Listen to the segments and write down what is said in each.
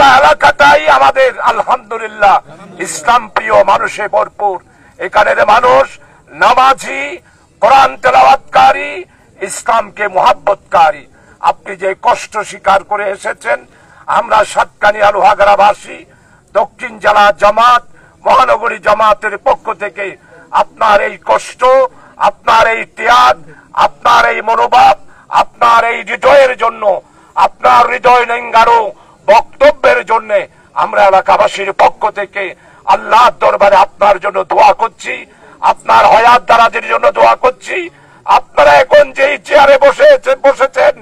পুরা এলাকাটাই আমাদের আলহামদুলিল্লাহ ইসলাম প্রিয় মানুষে ভরপুর। এখানের মানুষ নামাজি, কোরআন তেলাওয়াতকারী, ইসলামকে মুহাব্বতকারী। আপনি যে কষ্ট স্বীকার করে এসেছেন, আমরা সাতকানিয়া লোহাগাড়াবাসী দক্ষিণ জেলা জামাত মহানগরী জামাতের পক্ষ থেকে আপনার এই কষ্ট, আপনার এই ত্যাগ, আপনার এই মনোভাব, আপনার এই হৃদয়ের জন্য, আপনার হৃদয় নিঙ্গারো বক্তব্যের জন্য আমরা এলাকাবাসীর পক্ষ থেকে আল্লাহর দরবারে আপনার জন্য দোয়া করছি, আপনার হায়াত দারাজের জন্য দোয়া করছি। আপনারা এখন যেই চেয়ারে বসেছেন,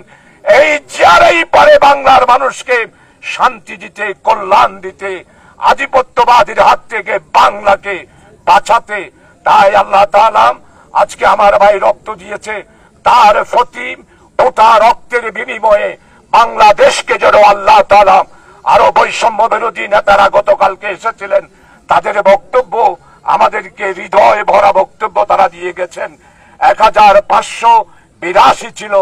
এই চেয়ারেই পারে বাংলার মানুষকে শান্তি দিতে, কল্যাণ দিতে, আধিপত্যবাদীর হাত থেকে বাংলাকে বাঁচাতে। তাই আল্লাহ তাআলা আজকে আমার ভাই রক্ত দিয়েছে, তার প্রতি ওটা রক্তের বিনিময়ে বাংলাদেশকে যেন আল্লাহ তাআলা, আরো বৈষম্য বিরোধী নেতারা গতকালকে এসেছিলেন, তাদের বক্তব্য আমাদেরকে হৃদয় ভরা বক্তব্য তারা দিয়ে গেছেন। 1582 ছিল,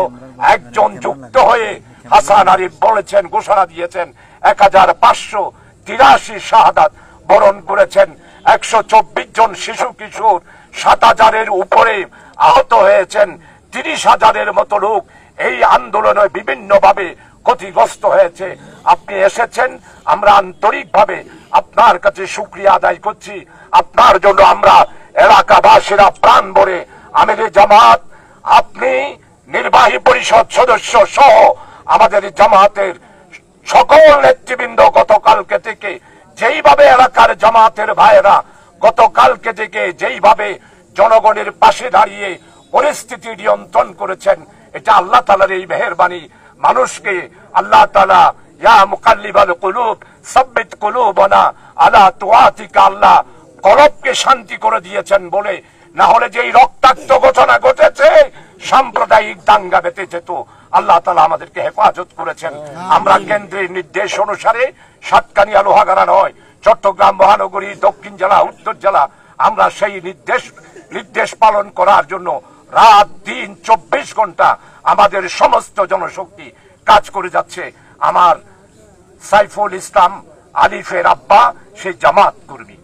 একজন যুক্ত হয়ে হাসান আরিফ বলেছেন, ঘোষণা দিয়েছেন 1583 শাহাদাত বরণ করেছেন। 124 জন শিশু কিশোর, 7000-এর উপরে আহত হয়েছেন। 30,000-এর মতো লোক এই আন্দোলনে বিভিন্ন ভাবে ক্ষতিগ্রস্ত হয়েছে। আপনি এসেছেন, আমরা আন্তরিকভাবে আপনার কাছে শুকরিয়া আদায় করছি। আপনার জন্য আমরা এলাকাবাসীরা প্রাণ ভরে, আমিরে জামাত, আপনি নির্বাহী পরিষদ সদস্য সহ আমাদের জামাতের সকল নেতৃবৃন্দ গতকালকে থেকে যেইভাবে এলাকার জামাতের ভাইয়েরা গতকালকে থেকে যেইভাবে জনগণের পাশে দাঁড়িয়ে পরিস্থিতি নিয়ন্ত্রণ করেছেন, এটা আল্লাহ তাআলার এই মেহেরবানি। মানুষকে আল্লাহ তাআলা ইয়া মুকাল্লিবাল কুলুব সাব্বিত কুলুবানা আলা তুআতিকা, আল্লাহ কলবকে শান্তি করে দিয়েছেন বলে, না হলে যেই রক্তাক্ত ঘটনা ঘটেছে, সাম্প্রদায়িক দাঙ্গা বেঁধে যেত। আল্লাহ তাআলা আমাদেরকে হেফাজত করেছেন। আমরা কেন্দ্রের নির্দেশ অনুসারে সাতকানিয়া লোহাগাড়া নয়, চট্টগ্রাম মহানগরী, দক্ষিণ জেলা, উত্তর জেলা, আমরা সেই নির্দেশ পালন করার জন্য রাত দিন 24 ঘন্টা আমাদের সমস্ত জনশক্তি কাজ করে যাচ্ছে। আমার সাইফুল ইসলাম আলিফের আব্বা সেই জামাত কর্মী।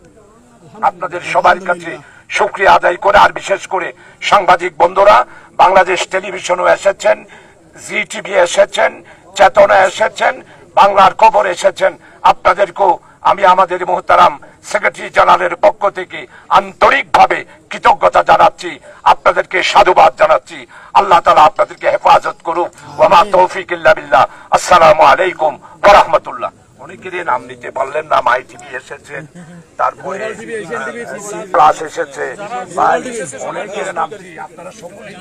আপনাদের সবার কাছে শুকরিয়া আদায় করে, আর বিশেষ করে সাংবাদিক বন্ধুরা, বাংলাদেশ টেলিভিশনও এসেছেন, জি টিভি এসেছেন, চেতনা এসেছেন, বাংলার খবর এসেছেন, আপনাদেরকেও আমি আমাদের মুহতারাম সেক্রেটারি জেনারেলের পক্ষ থেকে আন্তরিকভাবে কৃতজ্ঞতা জানাচ্ছি, আপনাদেরকে সাধুবাদ জানাচ্ছি। আল্লাহ তাআলা আপনাদেরকে হেফাজত করুক। ওয়া মা তৌফিক ইল্লা বিল্লাহ। আসসালামু আলাইকুম ওয়া রাহমাতুল্লাহ। অনেকেরই নাম নিতে পারলেন না, মাই টিভি এসেছে, তারপরে প্লাস এসেছে, অনেকের নাম আপনারা সকলে